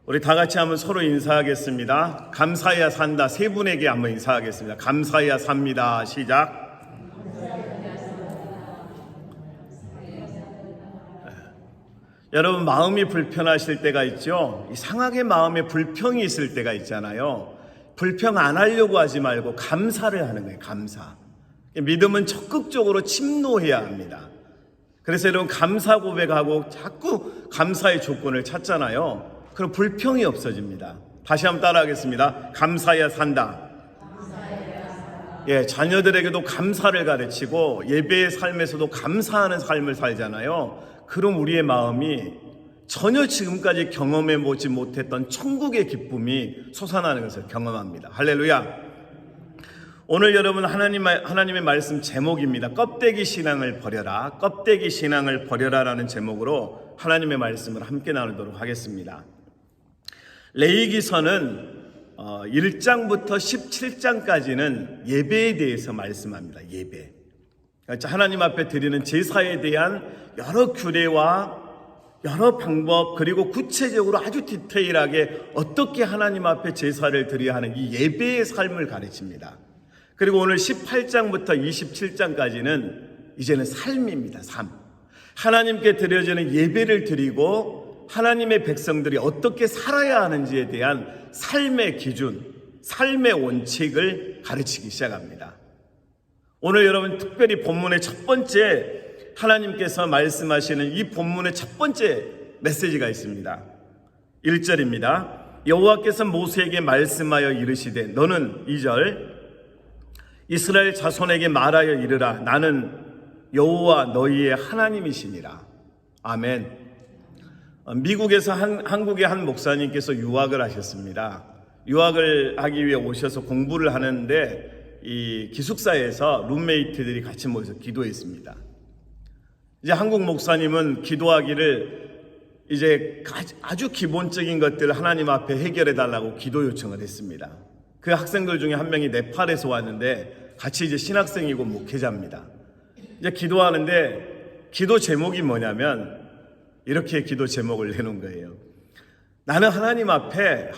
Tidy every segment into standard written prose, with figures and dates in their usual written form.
우리 다 같이 한번 서로 인사하겠습니다. 감사해야 산다. 세 분에게 한번 인사하겠습니다. 감사해야 삽니다. 시작. 여러분, 마음이 불편하실 때가 있죠. 이상하게 마음에 불평이 있을 때가 있잖아요. 불평 안 하려고 하지 말고 감사를 하는 거예요. 감사. 믿음은 적극적으로 침노해야 합니다. 그래서 여러분, 감사 고백하고 자꾸 감사의 조건을 찾잖아요. 그럼 불평이 없어집니다. 다시 한번 따라하겠습니다. 감사해야 산다. 예, 자녀들에게도 감사를 가르치고 예배의 삶에서도 감사하는 삶을 살잖아요. 그럼 우리의 마음이 전혀 지금까지 경험해 보지 못했던 천국의 기쁨이 솟아나는 것을 경험합니다. 할렐루야. 오늘 여러분, 하나님의 말씀 제목입니다. 껍데기 신앙을 버려라. 껍데기 신앙을 버려라라는 제목으로 하나님의 말씀을 함께 나누도록 하겠습니다. 레위기서는 1장부터 17장까지는 예배에 대해서 말씀합니다. 예배. 하나님 앞에 드리는 제사에 대한 여러 규례와 여러 방법, 그리고 구체적으로 아주 디테일하게 어떻게 하나님 앞에 제사를 드려야 하는 이 예배의 삶을 가르칩니다. 그리고 오늘 18장부터 27장까지는 이제는 삶입니다. 삶. 하나님께 드려지는 예배를 드리고 하나님의 백성들이 어떻게 살아야 하는지에 대한 삶의 기준, 삶의 원칙을 가르치기 시작합니다. 오늘 여러분, 특별히 본문의 첫 번째 하나님께서 말씀하시는 이 본문의 첫 번째 메시지가 있습니다. 1절입니다. 여호와께서 모세에게 말씀하여 이르시되 너는 2절 이스라엘 자손에게 말하여 이르라 나는 여호와 너희의 하나님이시니라. 아멘. 미국에서 한국의 한 목사님께서 유학을 하셨습니다. 유학을 하기 위해 오셔서 공부를 하는데 이 기숙사에서 룸메이트들이 같이 모여서 기도했습니다. 이제 한국 목사님은 기도하기를 이제 아주 기본적인 것들을 하나님 앞에 해결해 달라고 기도 요청을 했습니다. 그 학생들 중에 한 명이 네팔에서 왔는데 같이 이제 신학생이고 목회자입니다. 이제 기도하는데 기도 제목이 뭐냐면 이렇게 기도 제목을 내놓은 거예요. 나는 하나님 앞에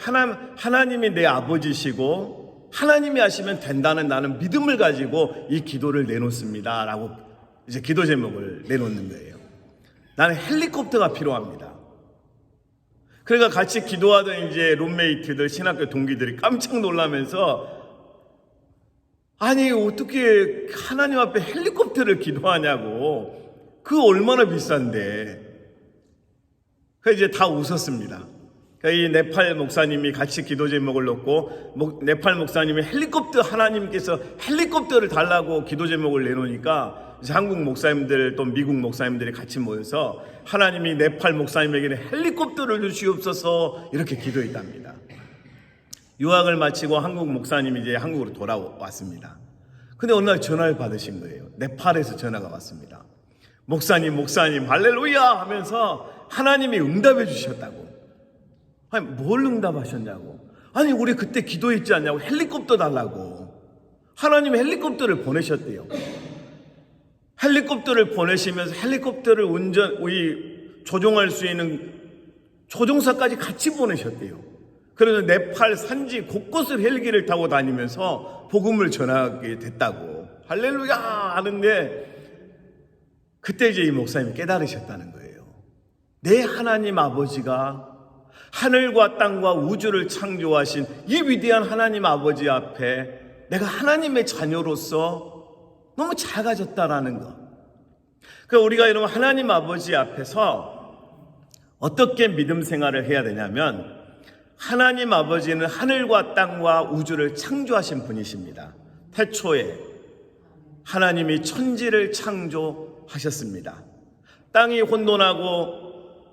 하나님이 내 아버지시고 하나님이 하시면 된다는 나는 믿음을 가지고 이 기도를 내놓습니다. 라고 이제 기도 제목을 내놓는 거예요. 나는 헬리콥터가 필요합니다. 그러니까 같이 기도하던 이제 룸메이트들, 신학교 동기들이 깜짝 놀라면서 아니, 어떻게 하나님 앞에 헬리콥터를 기도하냐고. 그거 얼마나 비싼데. 그래서 이제 다 웃었습니다. 이 네팔 목사님이 같이 기도 제목을 놓고 네팔 목사님이 하나님께서 헬리콥터를 달라고 기도 제목을 내놓으니까 이제 한국 목사님들 또 미국 목사님들이 같이 모여서 하나님이 네팔 목사님에게는 헬리콥터를 주시옵소서 이렇게 기도했답니다. 유학을 마치고 한국 목사님이 이제 한국으로 돌아왔습니다. 근데 어느 날 전화를 받으신 거예요. 네팔에서 전화가 왔습니다. 목사님 할렐루야 하면서 하나님이 응답해 주셨다고. 아니, 뭘 응답하셨냐고. 아니, 우리 그때 기도했지 않냐고. 헬리콥터 달라고. 하나님이 헬리콥터를 보내셨대요. 헬리콥터를 보내시면서 헬리콥터를 조종할 수 있는 조종사까지 같이 보내셨대요. 그래서 네팔 산지 곳곳을 헬기를 타고 다니면서 복음을 전하게 됐다고. 할렐루야 하는데 그때 이제 이 목사님이 깨달으셨다는 거예요. 내 하나님 아버지가 하늘과 땅과 우주를 창조하신 이 위대한 하나님 아버지 앞에 내가 하나님의 자녀로서 너무 작아졌다라는 것. 그러니까 우리가 여러분 하나님 아버지 앞에서 어떻게 믿음 생활을 해야 되냐면 하나님 아버지는 하늘과 땅과 우주를 창조하신 분이십니다. 태초에 하나님이 천지를 창조하셨습니다. 땅이 혼돈하고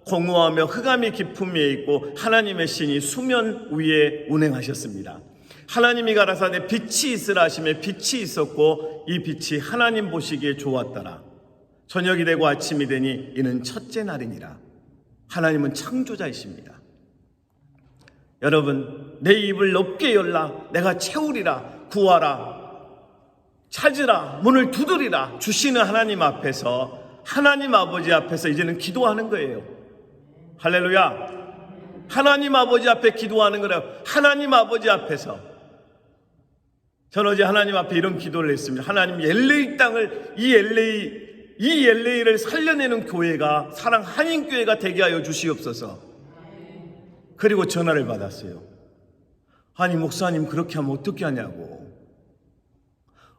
공허하며 흑암이 깊음에 있고 하나님의 신이 수면 위에 운행하셨습니다. 하나님이 가라사대 빛이 있으라 하시매 빛이 있었고 이 빛이 하나님 보시기에 좋았더라. 저녁이 되고 아침이 되니 이는 첫째 날이니라. 하나님은 창조자이십니다. 여러분, 내 입을 넓게 열라. 내가 채우리라. 구하라. 찾으라. 문을 두드리라. 주시는 하나님 앞에서 하나님 아버지 앞에서 이제는 기도하는 거예요. 할렐루야. 하나님 아버지 앞에 기도하는 거라고. 하나님 아버지 앞에서. 저는 어제 하나님 앞에 이런 기도를 했습니다. 하나님, LA 땅을, 이 LA를 살려내는 교회가 사랑 한인교회가 되게 하여 주시옵소서. 그리고 전화를 받았어요. 아니 목사님, 그렇게 하면 어떻게 하냐고.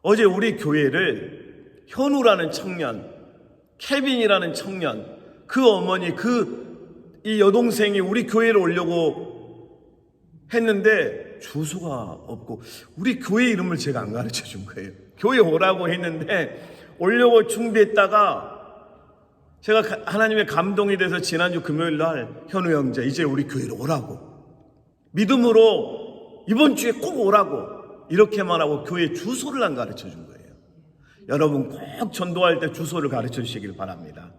어제 우리 교회를 현우라는 청년, 케빈이라는 청년, 그 어머니, 이 여동생이 우리 교회를 오려고 했는데 주소가 없고, 우리 교회 이름을 제가 안 가르쳐 준 거예요. 교회 오라고 했는데 오려고 준비했다가 제가 하나님의 감동이 돼서 지난주 금요일 날 현우 형제, 이제 우리 교회로 오라고, 믿음으로 이번 주에 꼭 오라고 이렇게만 하고 교회 주소를 안 가르쳐 준 거예요. 여러분 꼭 전도할 때 주소를 가르쳐 주시길 바랍니다.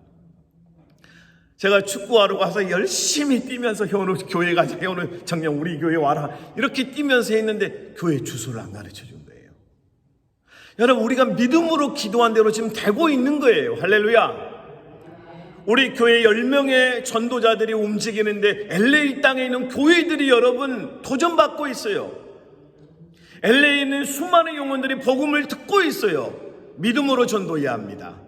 제가 축구하러 가서 열심히 뛰면서 현우 교회 가자, 현우 청년 우리 교회 와라 이렇게 뛰면서 했는데 교회 주소를 안 가르쳐 준 거예요. 여러분, 우리가 믿음으로 기도한 대로 지금 되고 있는 거예요. 할렐루야. 우리 교회 10명의 전도자들이 움직이는데 LA 땅에 있는 교회들이 여러분 도전받고 있어요. LA에 있는 수많은 영혼들이 복음을 듣고 있어요. 믿음으로 전도해야 합니다.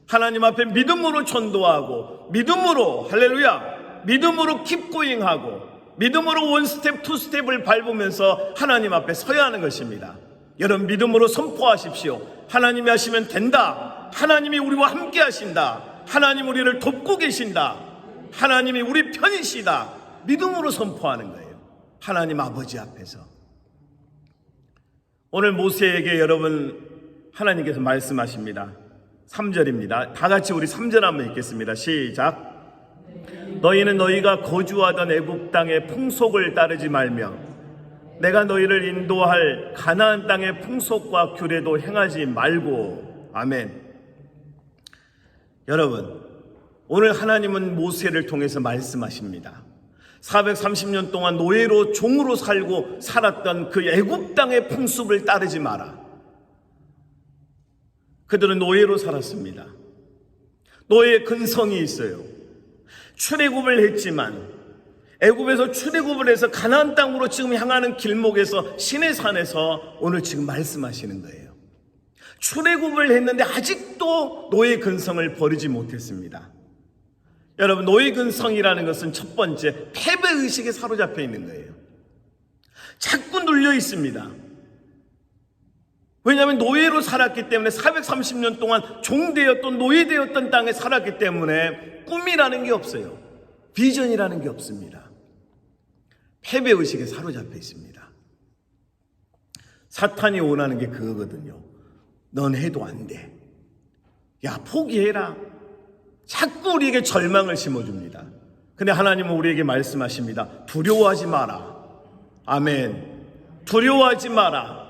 하나님 앞에 믿음으로 전도하고, 믿음으로, 할렐루야, 믿음으로 킵고잉하고, 믿음으로 원스텝 투스텝을 밟으면서 하나님 앞에 서야 하는 것입니다. 여러분 믿음으로 선포하십시오. 하나님이 하시면 된다. 하나님이 우리와 함께 하신다. 하나님 우리를 돕고 계신다. 하나님이 우리 편이시다. 믿음으로 선포하는 거예요. 하나님 아버지 앞에서. 오늘 모세에게 여러분 하나님께서 말씀하십니다. 3절입니다. 다 같이 우리 3절 한번 읽겠습니다. 시작. 너희는 너희가 거주하던 애굽 땅의 풍속을 따르지 말며 내가 너희를 인도할 가나안 땅의 풍속과 규례도 행하지 말고. 아멘. 여러분, 오늘 하나님은 모세를 통해서 말씀하십니다. 430년 동안 노예로 종으로 살고 살았던 그 애굽 땅의 풍습을 따르지 마라. 그들은 노예로 살았습니다. 노예의 근성이 있어요. 출애굽을 했지만 애굽에서 출애굽을 해서 가나안 땅으로 지금 향하는 길목에서 시내산에서 오늘 지금 말씀하시는 거예요. 출애굽을 했는데 아직도 노예 근성을 버리지 못했습니다. 여러분, 노예 근성이라는 것은 첫 번째 패배의식에 사로잡혀 있는 거예요. 자꾸 눌려 있습니다. 왜냐하면 노예로 살았기 때문에 430년 동안 종되었던 노예되었던 땅에 살았기 때문에 꿈이라는 게 없어요. 비전이라는 게 없습니다. 패배의식에 사로잡혀 있습니다. 사탄이 원하는 게 그거거든요. 넌 해도 안 돼. 야, 포기해라. 자꾸 우리에게 절망을 심어줍니다. 근데 하나님은 우리에게 말씀하십니다. 두려워하지 마라. 아멘. 두려워하지 마라.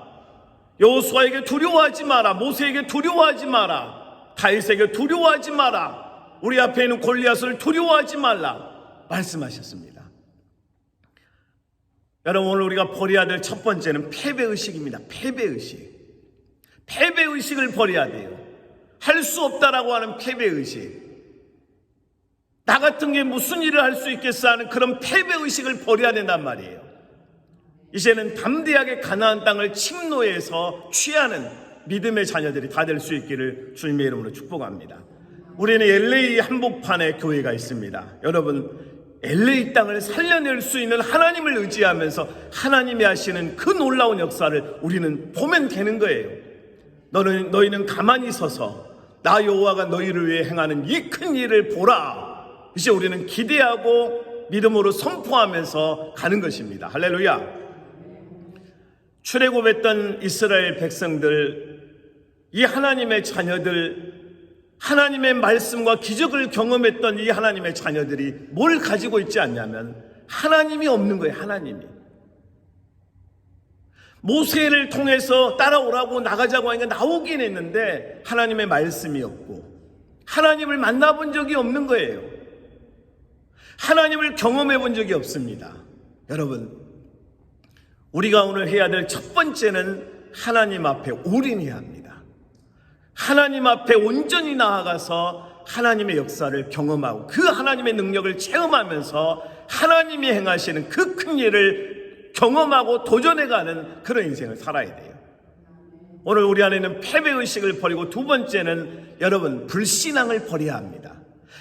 여호수아에게 두려워하지 마라. 모세에게 두려워하지 마라. 다윗에게 두려워하지 마라. 우리 앞에 있는 골리앗을 두려워하지 말라 말씀하셨습니다. 여러분, 오늘 우리가 버려야 될 첫 번째는 패배의식입니다. 패배의식. 패배의식을 버려야 돼요. 할 수 없다라고 하는 패배의식. 나 같은 게 무슨 일을 할 수 있겠어 하는 그런 패배의식을 버려야 된단 말이에요. 이제는 담대하게 가나안 땅을 침노해서 취하는 믿음의 자녀들이 다 될 수 있기를 주님의 이름으로 축복합니다. 우리는 LA 한복판에 교회가 있습니다. 여러분, LA 땅을 살려낼 수 있는 하나님을 의지하면서 하나님이 하시는 그 놀라운 역사를 우리는 보면 되는 거예요. 너희는 가만히 서서 나 여호와가 너희를 위해 행하는 이 큰 일을 보라. 이제 우리는 기대하고 믿음으로 선포하면서 가는 것입니다. 할렐루야. 출애굽했던 이스라엘 백성들, 이 하나님의 자녀들, 하나님의 말씀과 기적을 경험했던 이 하나님의 자녀들이 뭘 가지고 있지 않냐면 하나님이 없는 거예요. 하나님이. 모세를 통해서 따라오라고 나가자고 하니까 나오긴 했는데 하나님의 말씀이 없고 하나님을 만나본 적이 없는 거예요. 하나님을 경험해 본 적이 없습니다. 여러분, 우리가 오늘 해야 될 첫 번째는 하나님 앞에 올인해야 합니다. 하나님 앞에 온전히 나아가서 하나님의 역사를 경험하고 그 하나님의 능력을 체험하면서 하나님이 행하시는 그 큰 일을 경험하고 도전해가는 그런 인생을 살아야 돼요. 오늘 우리 안에는 패배의식을 버리고 두 번째는 여러분 불신앙을 버려야 합니다.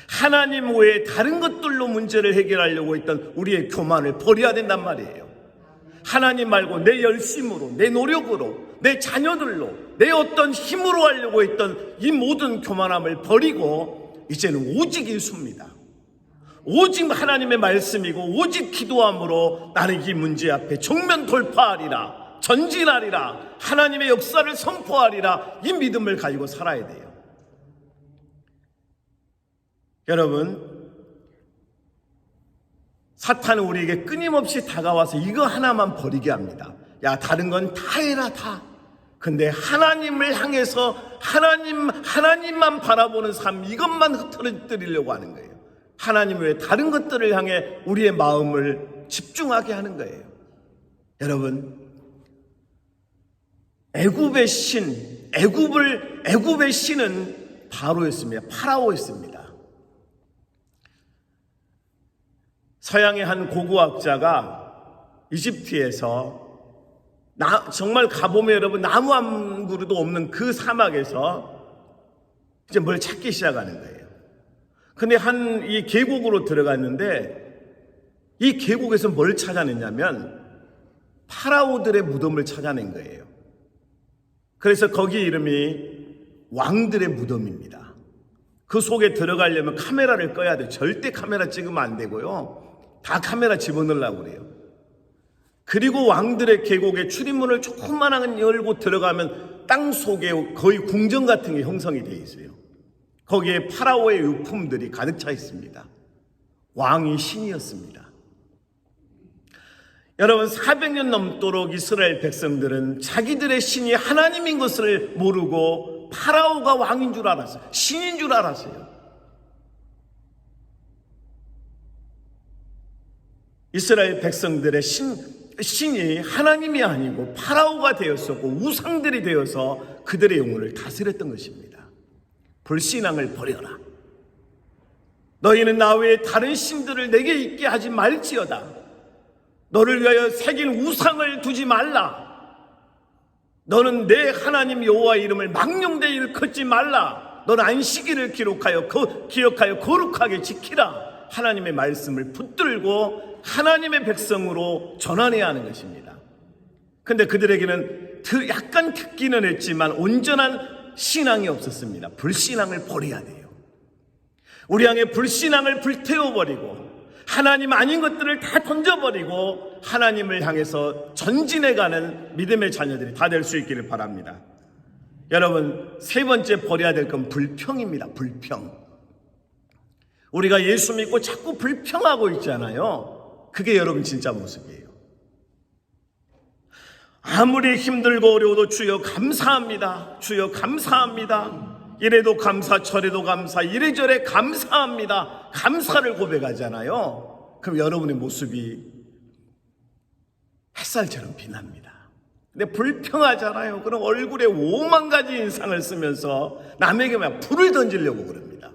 하나님 외에 다른 것들로 문제를 해결하려고 했던 우리의 교만을 버려야 된단 말이에요. 하나님 말고 내 열심으로, 내 노력으로, 내 자녀들로, 내 어떤 힘으로 하려고 했던 이 모든 교만함을 버리고 이제는 오직 예수입니다. 오직 하나님의 말씀이고 오직 기도함으로 나는 이 문제 앞에 정면 돌파하리라, 전진하리라, 하나님의 역사를 선포하리라, 이 믿음을 가지고 살아야 돼요. 여러분, 사탄은 우리에게 끊임없이 다가와서 이거 하나만 버리게 합니다. 야, 다른 건 다 해라, 다. 근데 하나님을 향해서 하나님만 바라보는 삶, 이것만 흐트러뜨리려고 하는 거예요. 하나님 외에 다른 것들을 향해 우리의 마음을 집중하게 하는 거예요. 여러분, 애굽의 신은 바로였습니다. 파라오였습니다. 서양의 한 고고학자가 이집트에서 정말 가보면 여러분 나무 한 그루도 없는 그 사막에서 이제 뭘 찾기 시작하는 거예요. 근데 한 이 계곡으로 들어갔는데 이 계곡에서 뭘 찾아냈냐면 파라오들의 무덤을 찾아낸 거예요. 그래서 거기 이름이 왕들의 무덤입니다. 그 속에 들어가려면 카메라를 꺼야 돼요. 절대 카메라 찍으면 안 되고요. 다 카메라 집어넣으려고 그래요. 그리고 왕들의 계곡에 출입문을 조그만한 열고 들어가면 땅 속에 거의 궁전 같은 게 형성이 되어 있어요. 거기에 파라오의 유품들이 가득 차 있습니다. 왕이 신이었습니다. 여러분, 400년 넘도록 이스라엘 백성들은 자기들의 신이 하나님인 것을 모르고 파라오가 왕인 줄 알았어요. 신인 줄 알았어요. 이스라엘 백성들의 신이 하나님이 아니고 파라오가 되었었고 우상들이 되어서 그들의 영혼을 다스렸던 것입니다. 불신앙을 버려라. 너희는 나 외에 다른 신들을 내게 있게 하지 말지어다. 너를 위하여 새긴 우상을 두지 말라. 너는 내 하나님 여호와 이름을 망령되이 일컫지 말라. 너는 안식일을 기억하여 거룩하게 지키라. 하나님의 말씀을 붙들고 하나님의 백성으로 전환해야 하는 것입니다. 근데 그들에게는 약간 듣기는 했지만 온전한 신앙이 없었습니다. 불신앙을 버려야 돼요. 우리 향해 불신앙을 불태워버리고 하나님 아닌 것들을 다 던져버리고 하나님을 향해서 전진해가는 믿음의 자녀들이 다 될 수 있기를 바랍니다. 여러분, 세 번째 버려야 될 건 불평입니다. 불평. 우리가 예수 믿고 자꾸 불평하고 있잖아요. 그게 여러분 진짜 모습이에요. 아무리 힘들고 어려워도 주여 감사합니다. 주여 감사합니다. 이래도 감사, 저래도 감사, 이래저래 감사합니다. 감사를 고백하잖아요. 그럼 여러분의 모습이 햇살처럼 빛납니다. 근데 불평하잖아요. 그럼 얼굴에 5만 가지 인상을 쓰면서 남에게 막 불을 던지려고 그럽니다.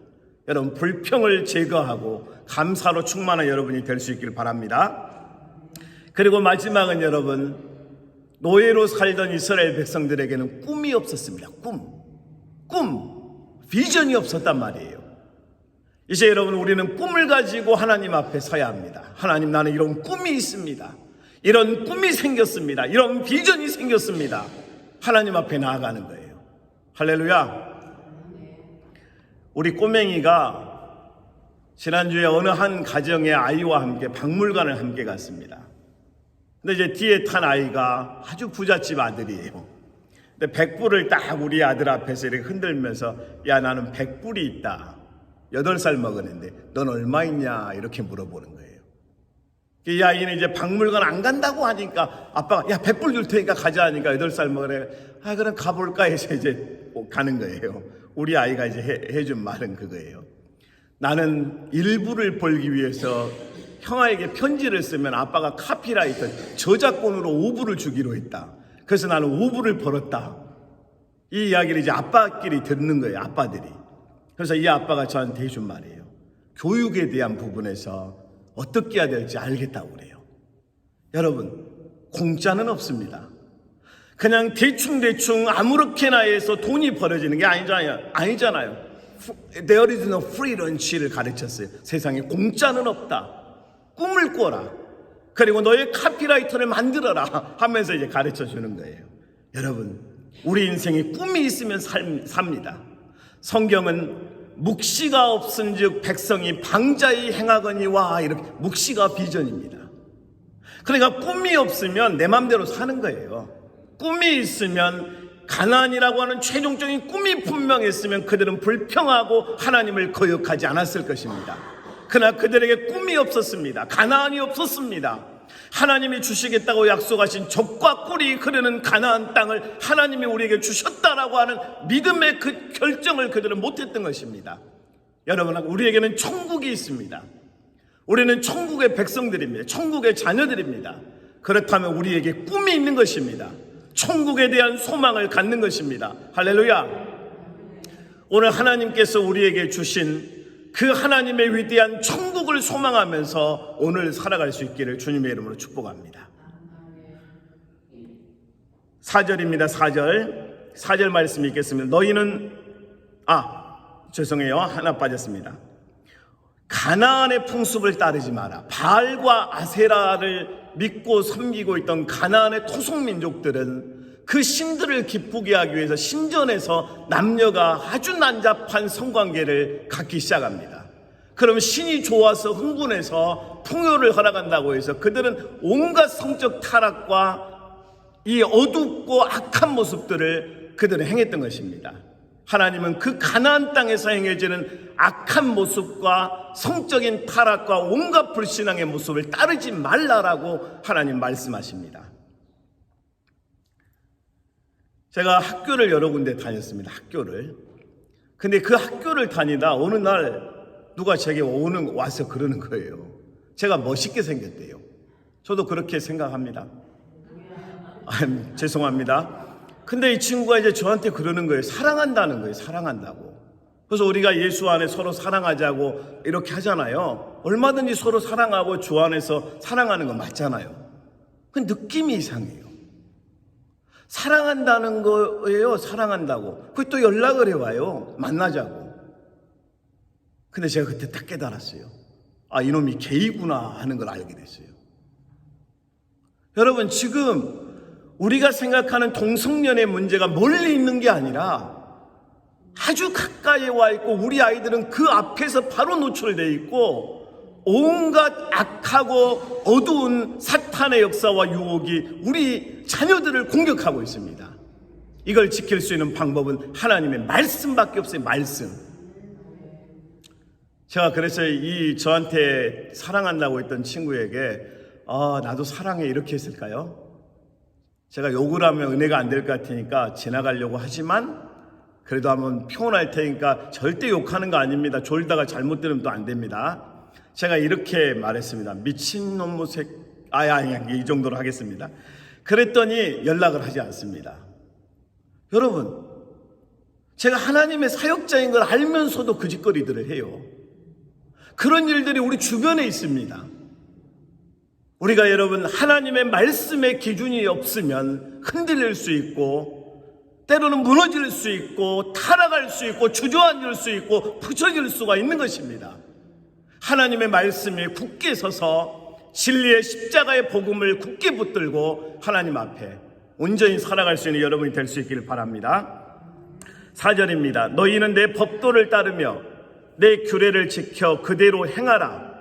여러분, 불평을 제거하고 감사로 충만한 여러분이 될 수 있기를 바랍니다. 그리고 마지막은 여러분, 노예로 살던 이스라엘 백성들에게는 꿈이 없었습니다. 비전이 없었단 말이에요. 이제 여러분, 우리는 꿈을 가지고 하나님 앞에 서야 합니다. 하나님, 나는 이런 꿈이 있습니다. 이런 꿈이 생겼습니다. 이런 비전이 생겼습니다. 하나님 앞에 나아가는 거예요. 할렐루야. 우리 꼬맹이가 지난주에 어느 한 가정의 아이와 함께 박물관을 함께 갔습니다. 근데 이제 뒤에 탄 아이가 아주 부잣집 아들이에요. 근데 100불을 딱 우리 아들 앞에서 이렇게 흔들면서, 야, 나는 100불이 있다. 8살 먹었는데 넌 얼마 있냐? 이렇게 물어보는 거예요. 이 아이는 이제 박물관 안 간다고 하니까 아빠가, 야, 100불 줄 테니까 가자 하니까 8살 먹으래. 아, 그럼 가볼까 해서 이제 가는 거예요. 우리 아이가 이제 해준 말은 그거예요. 나는 일부를 벌기 위해서 형아에게 편지를 쓰면 아빠가 카피라이터 저작권으로 5불을 주기로 했다. 그래서 나는 5불을 벌었다. 이 이야기를 이제 아빠끼리 듣는 거예요. 아빠들이. 그래서 이 아빠가 저한테 해준 말이에요. 교육에 대한 부분에서 어떻게 해야 될지 알겠다고 그래요. 여러분, 공짜는 없습니다. 그냥 대충 아무렇게나 해서 돈이 벌어지는 게 아니잖아요. There is no free lunch를 가르쳤어요. 세상에 공짜는 없다. 꿈을 꿔라. 그리고 너의 카피라이터를 만들어라 하면서 이제 가르쳐 주는 거예요. 여러분, 우리 인생에 꿈이 있으면 삽니다. 성경은 묵시가 없은즉 백성이 방자히 행하거니와, 이렇게 묵시가 비전입니다. 그러니까 꿈이 없으면 내 맘대로 사는 거예요. 꿈이 있으면, 가나안이라고 하는 최종적인 꿈이 분명했으면 그들은 불평하고 하나님을 거역하지 않았을 것입니다. 그러나 그들에게 꿈이 없었습니다. 가나안이 없었습니다. 하나님이 주시겠다고 약속하신 젖과 꿀이 흐르는 가나안 땅을 하나님이 우리에게 주셨다라고 하는 믿음의 그 결정을 그들은 못했던 것입니다. 여러분, 우리에게는 천국이 있습니다. 우리는 천국의 백성들입니다. 천국의 자녀들입니다. 그렇다면 우리에게 꿈이 있는 것입니다. 천국에 대한 소망을 갖는 것입니다. 할렐루야. 오늘 하나님께서 우리에게 주신 그 하나님의 위대한 천국을 소망하면서 오늘 살아갈 수 있기를 주님의 이름으로 축복합니다. 4절입니다. 4절 말씀이 있겠습니다. 너희는 죄송해요. 하나 빠졌습니다. 가나안의 풍습을 따르지 마라. 바알과 아세라를 믿고 섬기고 있던 가나안의 토속민족들은 그 신들을 기쁘게 하기 위해서 신전에서 남녀가 아주 난잡한 성관계를 갖기 시작합니다. 그럼 신이 좋아서 흥분해서 풍요를 허락한다고 해서 그들은 온갖 성적 타락과 이 어둡고 악한 모습들을 그들은 행했던 것입니다. 하나님은 그 가나안 땅에서 행해지는 악한 모습과 성적인 타락과 온갖 불신앙의 모습을 따르지 말라라고 하나님 말씀하십니다. 제가 학교를 여러 군데 다녔습니다. 학교를. 근데 그 학교를 다니다 어느 날 누가 제게 와서 그러는 거예요. 제가 멋있게 생겼대요. 저도 그렇게 생각합니다. 죄송합니다. 근데 이 친구가 이제 저한테 그러는 거예요. 사랑한다는 거예요. 사랑한다고. 그래서 우리가 예수 안에 서로 사랑하자고 이렇게 하잖아요. 얼마든지 서로 사랑하고 주 안에서 사랑하는 거 맞잖아요. 그 느낌이 이상해요. 사랑한다는 거예요. 사랑한다고. 그게 또 연락을 해와요. 만나자고. 근데 제가 그때 딱 깨달았어요. 이놈이 게이구나 하는 걸 알게 됐어요. 여러분, 지금 우리가 생각하는 동성연의 문제가 멀리 있는 게 아니라 아주 가까이에 와 있고, 우리 아이들은 그 앞에서 바로 노출되어 있고, 온갖 악하고 어두운 사탄의 역사와 유혹이 우리 자녀들을 공격하고 있습니다. 이걸 지킬 수 있는 방법은 하나님의 말씀밖에 없어요. 말씀. 제가 그래서 저한테 사랑한다고 했던 친구에게 나도 사랑해 이렇게 했을까요? 제가 욕을 하면 은혜가 안 될 것 같으니까 지나가려고 하지만 그래도 한번 표현할 테니까 절대 욕하는 거 아닙니다. 졸다가 잘못 들으면 또 안 됩니다. 제가 이렇게 말했습니다. 미친놈의 새끼. 이 정도로 하겠습니다. 그랬더니 연락을 하지 않습니다. 여러분, 제가 하나님의 사역자인 걸 알면서도 그 짓거리들을 해요. 그런 일들이 우리 주변에 있습니다. 우리가 여러분, 하나님의 말씀의 기준이 없으면 흔들릴 수 있고, 때로는 무너질 수 있고, 타락할 수 있고, 주저앉을 수 있고, 부서질 수가 있는 것입니다. 하나님의 말씀에 굳게 서서 진리의 십자가의 복음을 굳게 붙들고 하나님 앞에 온전히 살아갈 수 있는 여러분이 될 수 있기를 바랍니다. 4절입니다. 너희는 내 법도를 따르며 내 규례를 지켜 그대로 행하라.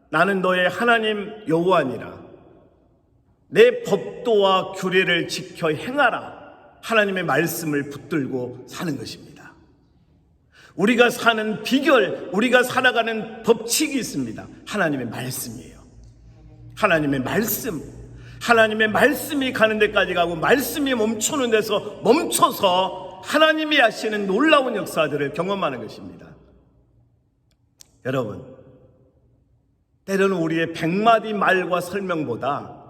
나는 너의 하나님 여호와니라. 내 법도와 규례를 지켜 행하라. 하나님의 말씀을 붙들고 사는 것입니다. 우리가 사는 비결, 우리가 살아가는 법칙이 있습니다. 하나님의 말씀이에요. 하나님의 말씀. 하나님의 말씀이 가는 데까지 가고 말씀이 멈추는 데서 멈춰서 하나님이 하시는 놀라운 역사들을 경험하는 것입니다. 여러분, 때로는 우리의 100마디 말과 설명보다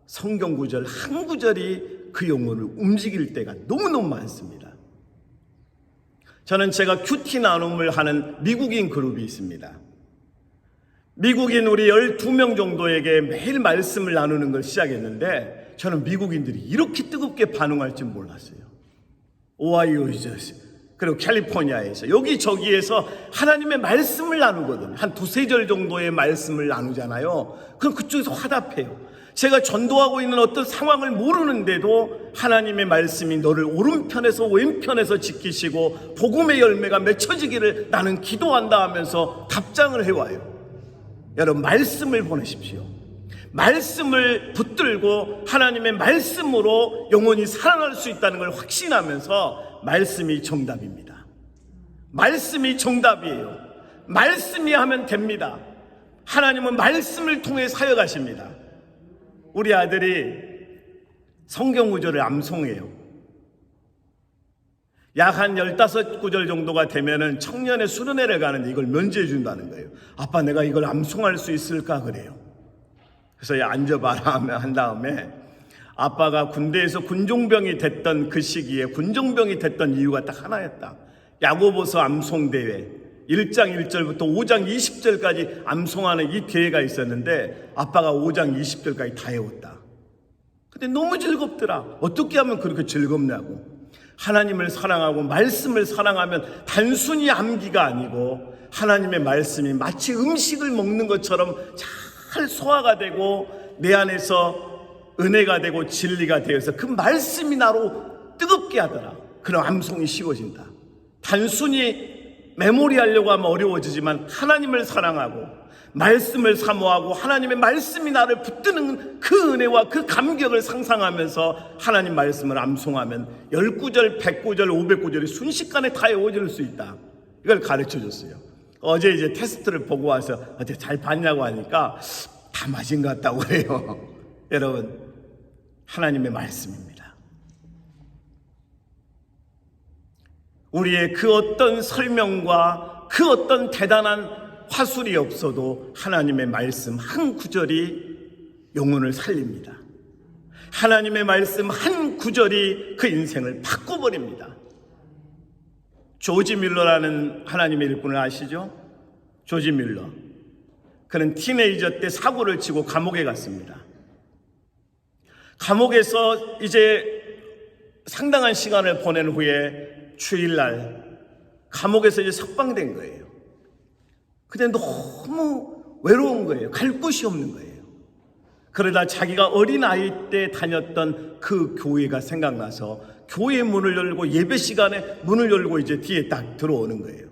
성경 구절 한 구절이 그 영혼을 움직일 때가 너무너무 많습니다. 저는 제가 큐티 나눔을 하는 미국인 그룹이 있습니다. 미국인 우리 12명 정도에게 매일 말씀을 나누는 걸 시작했는데 저는 미국인들이 이렇게 뜨겁게 반응할 줄 몰랐어요. 오하이오에서 그리고 캘리포니아에서 여기저기에서 하나님의 말씀을 나누거든요. 한 2-3절 정도의 말씀을 나누잖아요. 그럼 그쪽에서 화답해요. 제가 전도하고 있는 어떤 상황을 모르는데도 하나님의 말씀이 너를 오른편에서 왼편에서 지키시고 복음의 열매가 맺혀지기를 나는 기도한다 하면서 답장을 해와요. 여러분, 말씀을 보내십시오. 말씀을 붙들고 하나님의 말씀으로 영혼이 살아날 수 있다는 걸 확신하면서 말씀이 정답입니다. 말씀이 정답이에요. 말씀이 하면 됩니다. 하나님은 말씀을 통해 사역하십니다. 우리 아들이 성경 구절을 암송해요. 약 한 15구절 정도가 되면은 청년의 수련회를 가는데 이걸 면제해 준다는 거예요. 아빠, 내가 이걸 암송할 수 있을까? 그래요. 그래서 앉아봐라 한 다음에 아빠가 군대에서 군종병이 됐던 그 시기에 군종병이 됐던 이유가 딱 하나였다. 야고보서 암송대회 1장 1절부터 5장 20절까지 암송하는 이 대회가 있었는데 아빠가 5장 20절까지 다 외웠다. 근데 너무 즐겁더라. 어떻게 하면 그렇게 즐겁냐고. 하나님을 사랑하고 말씀을 사랑하면 단순히 암기가 아니고 하나님의 말씀이 마치 음식을 먹는 것처럼 잘 소화가 되고 내 안에서 은혜가 되고 진리가 되어서 그 말씀이 나로 뜨겁게 하더라. 그럼 암송이 쉬워진다. 단순히 메모리하려고 하면 어려워지지만 하나님을 사랑하고 말씀을 사모하고 하나님의 말씀이 나를 붙드는 그 은혜와 그 감격을 상상하면서 하나님 말씀을 암송하면 10구절, 100구절, 500구절이 순식간에 다 외워질 수 있다. 이걸 가르쳐줬어요. 어제 이제 테스트를 보고 와서 어제 잘 봤냐고 하니까 다 맞은 것 같다고 해요. 여러분, 하나님의 말씀입니다. 우리의 그 어떤 설명과 그 어떤 대단한 화술이 없어도 하나님의 말씀 한 구절이 영혼을 살립니다. 하나님의 말씀 한 구절이 그 인생을 바꿔버립니다. 조지 밀러라는 하나님의 일꾼을 아시죠? 조지 밀러. 그는 티네이저 때 사고를 치고 감옥에 갔습니다. 감옥에서 이제 상당한 시간을 보낸 후에 주일날 감옥에서 이제 석방된 거예요. 근데 너무 외로운 거예요. 갈 곳이 없는 거예요. 그러다 자기가 어린아이 때 다녔던 그 교회가 생각나서 교회 문을 열고 예배 시간에 문을 열고 이제 뒤에 딱 들어오는 거예요.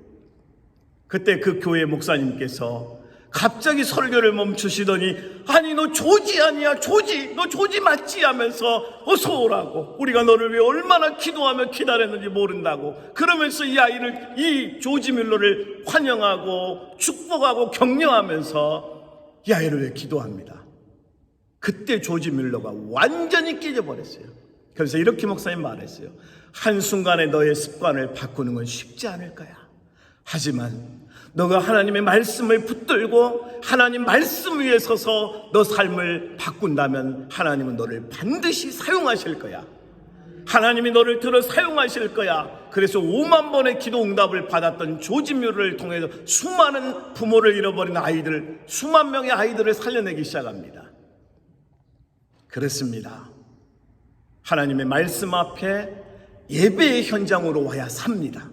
그때 그 교회 목사님께서 갑자기 설교를 멈추시더니 아니 너 조지 아니야? 조지 너 조지 맞지? 하면서 어서 오라고, 우리가 너를 위해 얼마나 기도하며 기다렸는지 모른다고 그러면서 이 조지 밀러를 환영하고 축복하고 격려하면서 이 아이를 위해 기도합니다. 그때 조지 밀러가 완전히 깨져버렸어요. 그래서 이렇게 목사님 말했어요. 한순간에 너의 습관을 바꾸는 건 쉽지 않을 거야. 하지만 너가 하나님의 말씀을 붙들고 하나님 말씀 위에 서서 너 삶을 바꾼다면 하나님은 너를 반드시 사용하실 거야. 하나님이 너를 들어 사용하실 거야. 그래서 5만 번의 기도 응답을 받았던 조지 밀러를 통해서 수많은 부모를 잃어버린 아이들, 수만 명의 아이들을 살려내기 시작합니다. 그렇습니다. 하나님의 말씀 앞에 예배의 현장으로 와야 삽니다.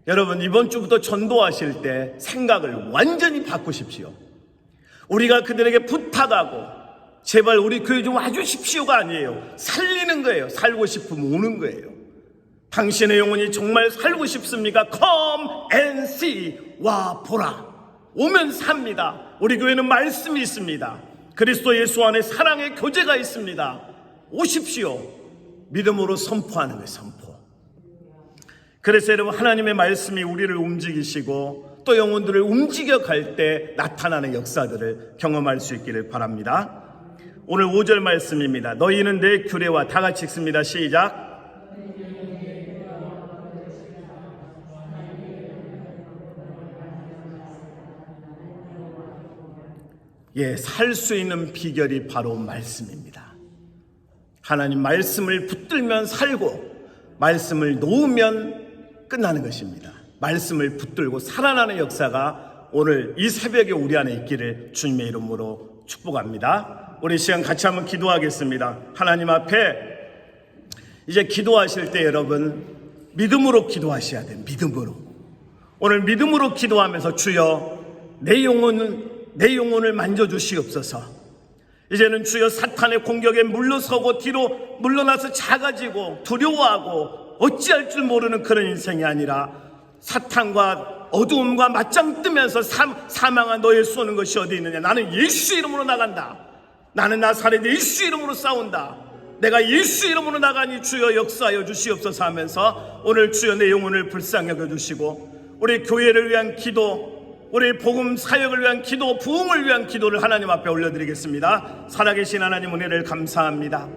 여러분, 이번 주부터 전도하실 때 생각을 완전히 바꾸십시오. 우리가 그들에게 부탁하고 제발 우리 교회 좀 와주십시오가 아니에요. 살리는 거예요. 살고 싶으면 오는 거예요. 당신의 영혼이 정말 살고 싶습니까? Come and see. 와 보라. 오면 삽니다. 우리 교회는 말씀이 있습니다. 그리스도 예수 안에 사랑의 교제가 있습니다. 오십시오. 믿음으로 선포하는 거예요. 선포. 그래서 여러분, 하나님의 말씀이 우리를 움직이시고 또 영혼들을 움직여 갈 때 나타나는 역사들을 경험할 수 있기를 바랍니다. 오늘 5절 말씀입니다. 너희는 내 규례와, 다 같이 읽습니다. 시작. 살 수 있는 비결이 바로 말씀입니다. 하나님 말씀을 붙들면 살고 말씀을 놓으면 끝나는 것입니다. 말씀을 붙들고 살아나는 역사가 오늘 이 새벽에 우리 안에 있기를 주님의 이름으로 축복합니다. 우리 시간 같이 한번 기도하겠습니다. 하나님 앞에 이제 기도하실 때 여러분 믿음으로 기도하셔야 돼요. 믿음으로. 오늘 믿음으로 기도하면서 주여 내 영혼을 만져주시옵소서. 이제는 주여 사탄의 공격에 물러서고 뒤로 물러나서 작아지고 두려워하고 어찌할 줄 모르는 그런 인생이 아니라 사탄과 어두움과 맞짱 뜨면서 사망한 너의 쏘는 것이 어디 있느냐. 나는 예수 이름으로 나간다. 나는 나사렛 예수 이름으로 싸운다. 내가 예수 이름으로 나가니 주여 역사하여 주시옵소서 하면서 오늘 주여 내 영혼을 불쌍히 여겨주시고 우리 교회를 위한 기도, 우리 복음 사역을 위한 기도, 부흥을 위한 기도를 하나님 앞에 올려드리겠습니다. 살아계신 하나님 은혜를 감사합니다.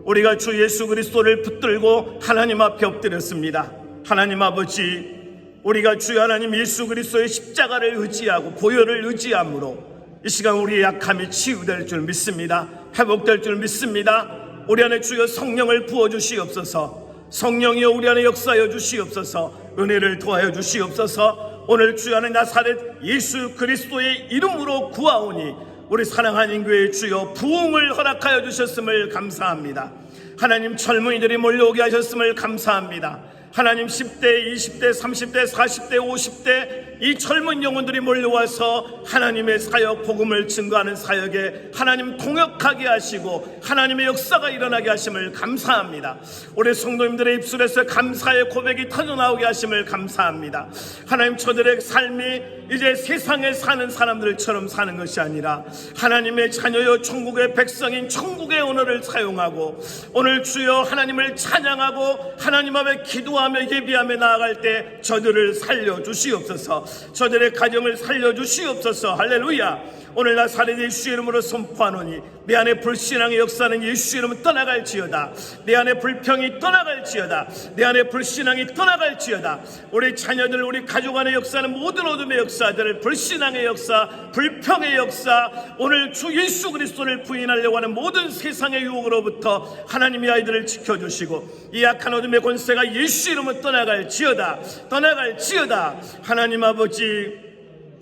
우리가 주 예수 그리스도를 붙들고 하나님 앞에 엎드렸습니다. 하나님 아버지, 우리가 주 하나님 예수 그리스도의 십자가를 의지하고 보혈을 의지함으로 이 시간 우리의 약함이 치유될 줄 믿습니다. 회복될 줄 믿습니다. 우리 안에 주여 성령을 부어주시옵소서. 성령이여 우리 안에 역사하여 주시옵소서. 은혜를 더하여 주시옵소서. 오늘 주 안에 나사렛 예수 그리스도의 이름으로 구하오니 우리 사랑하는 교회의 주여 부흥을 허락하여 주셨음을 감사합니다. 하나님 젊은이들이 몰려오게 하셨음을 감사합니다. 하나님 10대, 20대, 30대, 40대, 50대 이 젊은 영혼들이 몰려와서 하나님의 사역, 복음을 증거하는 사역에 하나님 통역하게 하시고 하나님의 역사가 일어나게 하심을 감사합니다. 우리 성도님들의 입술에서 감사의 고백이 터져나오게 하심을 감사합니다. 하나님 저들의 삶이 이제 세상에 사는 사람들처럼 사는 것이 아니라 하나님의 자녀여 천국의 백성인 천국의 언어를 사용하고 오늘 주여 하나님을 찬양하고 하나님 앞에 기도하며 예비하며 나아갈 때 저들을 살려주시옵소서. 저들의 가정을 살려주시옵소서. 할렐루야. 오늘 나사렛 예수 이름으로 선포하노니 내 안에 불신앙의 역사는 예수 이름으로 떠나갈지어다. 내 안에 불평이 떠나갈지어다. 내 안에 불신앙이 떠나갈지어다. 우리 자녀들, 우리 가족 안의 역사는 모든 어둠의 역사들, 불신앙의 역사, 불평의 역사, 오늘 주 예수 그리스도를 부인하려고 하는 모든 세상의 유혹으로부터 하나님의 아이들을 지켜주시고 이 악한 어둠의 권세가 예수 이름으로 떠나갈지어다. 떠나갈지어다. 하나님 아버지,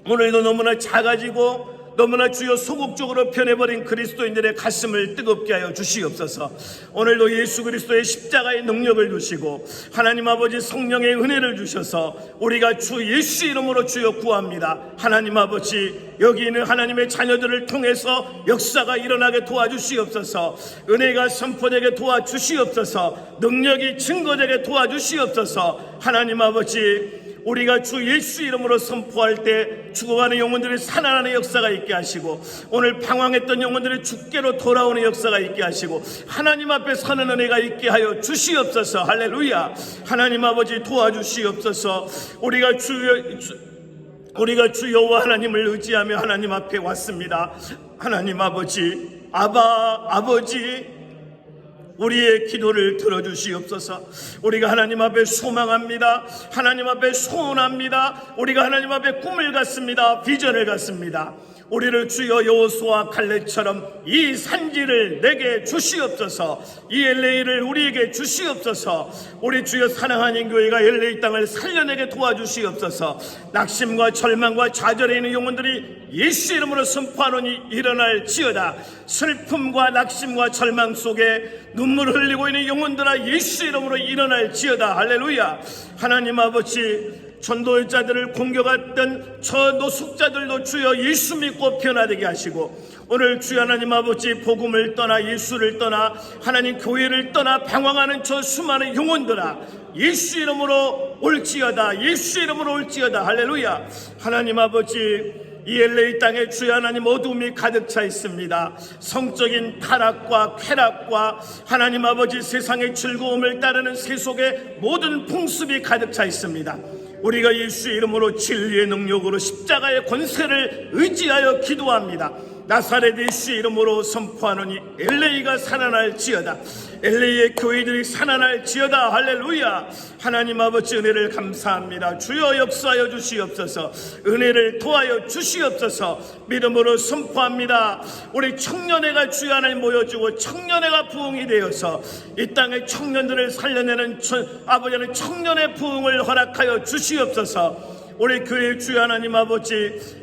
오늘도 너무나 작아지고 너무나 주여 소극적으로 변해버린 그리스도인들의 가슴을 뜨겁게 하여 주시옵소서. 오늘도 예수 그리스도의 십자가의 능력을 주시고 하나님 아버지 성령의 은혜를 주셔서 우리가 주 예수 이름으로 주여 구합니다. 하나님 아버지, 여기 있는 하나님의 자녀들을 통해서 역사가 일어나게 도와주시옵소서. 은혜가 선포되게 도와주시옵소서. 능력이 증거되게 도와주시옵소서. 하나님 아버지, 우리가 주 예수 이름으로 선포할 때 죽어가는 영혼들이 살아나는 역사가 있게 하시고 오늘 방황했던 영혼들이 주께로 돌아오는 역사가 있게 하시고 하나님 앞에 서는 은혜가 있게 하여 주시옵소서. 할렐루야. 하나님 아버지 도와주시옵소서. 우리가 주 여호와 하나님을 의지하며 하나님 앞에 왔습니다. 하나님 아버지, 아버지, 우리의 기도를 들어주시옵소서. 우리가 하나님 앞에 소망합니다. 하나님 앞에 소원합니다. 우리가 하나님 앞에 꿈을 갖습니다. 비전을 갖습니다. 우리를 주여 여호수아 칼렙처럼 이 산지를 내게 주시옵소서. 이 LA를 우리에게 주시옵소서. 우리 주여 사랑하는 교회가 LA 땅을 살려내게 도와주시옵소서. 낙심과 절망과 좌절에 있는 영혼들이 예수 이름으로 선포하노니 일어날지어다. 슬픔과 낙심과 절망 속에 눈물을 흘리고 있는 영혼들아 예수 이름으로 일어날지어다. 할렐루야. 하나님 아버지, 전도자들을 공격했던 저 노숙자들도 주여 예수 믿고 변화되게 하시고 오늘 주여 하나님 아버지 복음을 떠나 예수를 떠나 하나님 교회를 떠나 방황하는 저 수많은 영혼들아 예수 이름으로 올지어다. 예수 이름으로 올지어다. 할렐루야. 하나님 아버지, 이 LA 땅에 주여 하나님 어둠이 가득 차 있습니다. 성적인 타락과 쾌락과 하나님 아버지 세상의 즐거움을 따르는 세속의 모든 풍습이 가득 차 있습니다. 우리가 예수 이름으로 진리의 능력으로 십자가의 권세를 의지하여 기도합니다. 나사렛 예수 이름으로 선포하노니 LA가 살아날지어다. LA의 교회들이 살아날지어다. 할렐루야. 하나님 아버지 은혜를 감사합니다. 주여 역사하여 주시옵소서. 은혜를 도하여 주시옵소서. 믿음으로 선포합니다. 우리 청년회가 주여 하나님 모여주고 청년회가 부흥이 되어서 이 땅의 청년들을 살려내는 아버지는 청년의 부흥을 허락하여 주시옵소서. 우리 교회 주여 하나님 아버지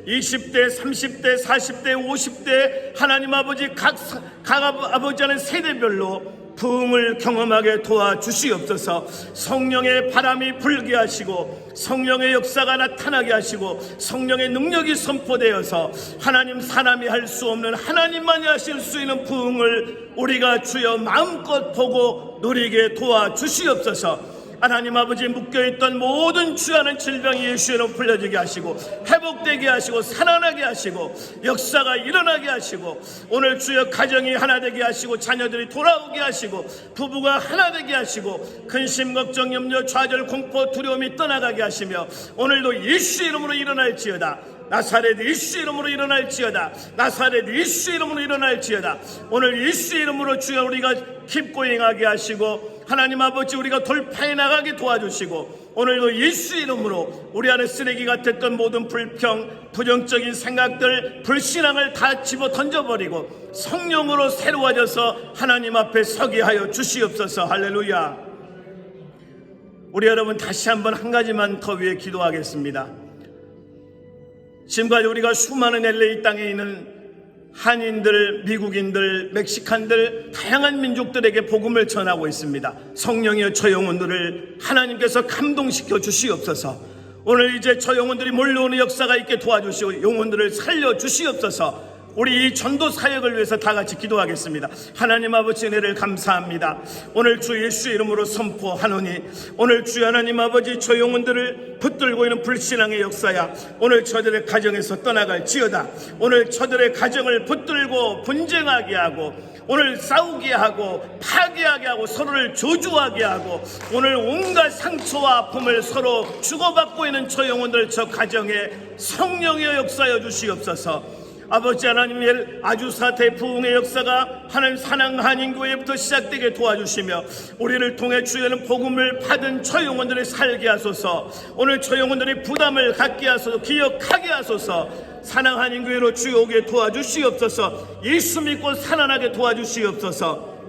20대 30대 40대 50대 하나님 아버지 각 아버지 하는 세대별로 부흥을 경험하게 도와주시옵소서. 성령의 바람이 불게 하시고 성령의 역사가 나타나게 하시고 성령의 능력이 선포되어서 하나님 사람이 할 수 없는 하나님만이 하실 수 있는 부흥을 우리가 주여 마음껏 보고 누리게 도와주시옵소서. 하나님 아버지 묶여있던 모든 주하는 질병이 예수의 이름으로 풀려지게 하시고 회복되게 하시고 살아나게 하시고 역사가 일어나게 하시고 오늘 주여 가정이 하나 되게 하시고 자녀들이 돌아오게 하시고 부부가 하나 되게 하시고 근심 걱정 염려 좌절 공포 두려움이 떠나가게 하시며 오늘도 예수의 이름으로 일어날지어다. 나사렛 예수의 이름으로 일어날지어다. 나사렛 예수의 이름으로 일어날지어다. 오늘 예수의 이름으로 주여 우리가 깊고 행하게 하시고 하나님 아버지 우리가 돌파해 나가게 도와주시고 오늘도 예수의 이름으로 우리 안에 쓰레기 같았던 모든 불평 부정적인 생각들 불신앙을 다 집어 던져버리고 성령으로 새로워져서 하나님 앞에 서게 하여 주시옵소서. 할렐루야. 우리 여러분 다시 한번 한 가지만 더 위해 기도하겠습니다. 지금까지 우리가 수많은 LA 땅에 있는 한인들, 미국인들, 멕시칸들 다양한 민족들에게 복음을 전하고 있습니다. 성령이여 저 영혼들을 하나님께서 감동시켜 주시옵소서. 오늘 이제 저 영혼들이 몰려오는 역사가 있게 도와주시고 영혼들을 살려 주시옵소서. 우리 이 전도 사역을 위해서 다 같이 기도하겠습니다. 하나님 아버지 은혜를 감사합니다. 오늘 주 예수의 이름으로 선포하노니 오늘 주 하나님 아버지 저 영혼들을 붙들고 있는 불신앙의 역사야 오늘 저들의 가정에서 떠나갈지어다. 오늘 저들의 가정을 붙들고 분쟁하게 하고 오늘 싸우게 하고 파괴하게 하고 서로를 저주하게 하고 오늘 온갖 상처와 아픔을 서로 주고받고 있는 저 영혼들 저 가정에 성령의 역사여 주시옵소서. 아버지 하나님의 아주사 대부흥의 역사가 하나님 산항 한인교회부터 시작되게 도와주시며 우리를 통해 주여는 복음을 받은 저 영혼들을 살게 하소서. 오늘 저 영혼들이 부담을 갖게 하소서. 기억하게 하소서. 산항 한인교회로 주여 오게 도와주시옵소서. 예수 믿고 살아나게 도와주시옵소서.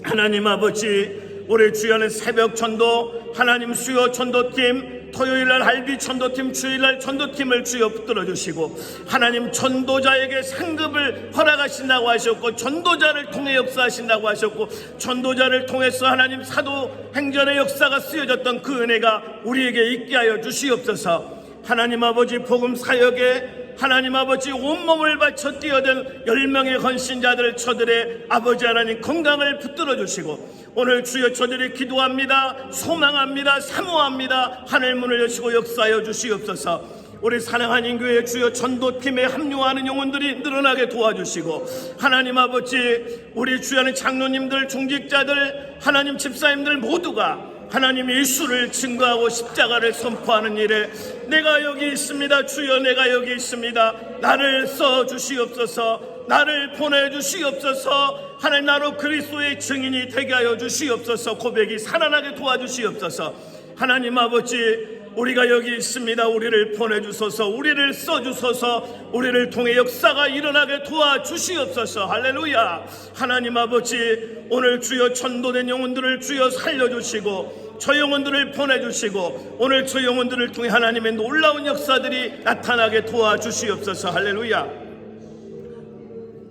하나님 아버지 우리 주여는 새벽 전도 하나님 수요 전도팀 토요일날 할비 전도팀 주일날 전도팀을 주여 붙들어 주시고 하나님 전도자에게 상급을 허락하신다고 하셨고 전도자를 통해 역사하신다고 하셨고 전도자를 통해서 하나님 사도행전의 역사가 쓰여졌던 그 은혜가 우리에게 있게 하여 주시옵소서. 하나님 아버지 복음 사역에 하나님 아버지 온몸을 바쳐 뛰어든 10명의 헌신자들 저들의 아버지 하나님 건강을 붙들어 주시고 오늘 주여 저들이 기도합니다. 소망합니다. 사모합니다. 하늘문을 여시고 역사하여 주시옵소서. 우리 사랑하는 교회 주여 전도팀에 합류하는 영혼들이 늘어나게 도와주시고 하나님 아버지 우리 주여는 장로님들 중직자들 하나님 집사님들 모두가 하나님 예수를 증거하고 십자가를 선포하는 일에 내가 여기 있습니다. 주여 내가 여기 있습니다. 나를 써주시옵소서. 나를 보내주시옵소서. 하나님 나로 그리스도의 증인이 되게 하여 주시옵소서. 고백이 살아나게 도와주시옵소서. 하나님 아버지 우리가 여기 있습니다. 우리를 보내주소서. 우리를 써주소서. 우리를 통해 역사가 일어나게 도와주시옵소서. 할렐루야. 하나님 아버지 오늘 주여 전도된 영혼들을 주여 살려주시고 저 영혼들을 보내주시고 오늘 저 영혼들을 통해 하나님의 놀라운 역사들이 나타나게 도와주시옵소서. 할렐루야.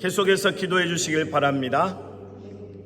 계속해서 기도해 주시길 바랍니다.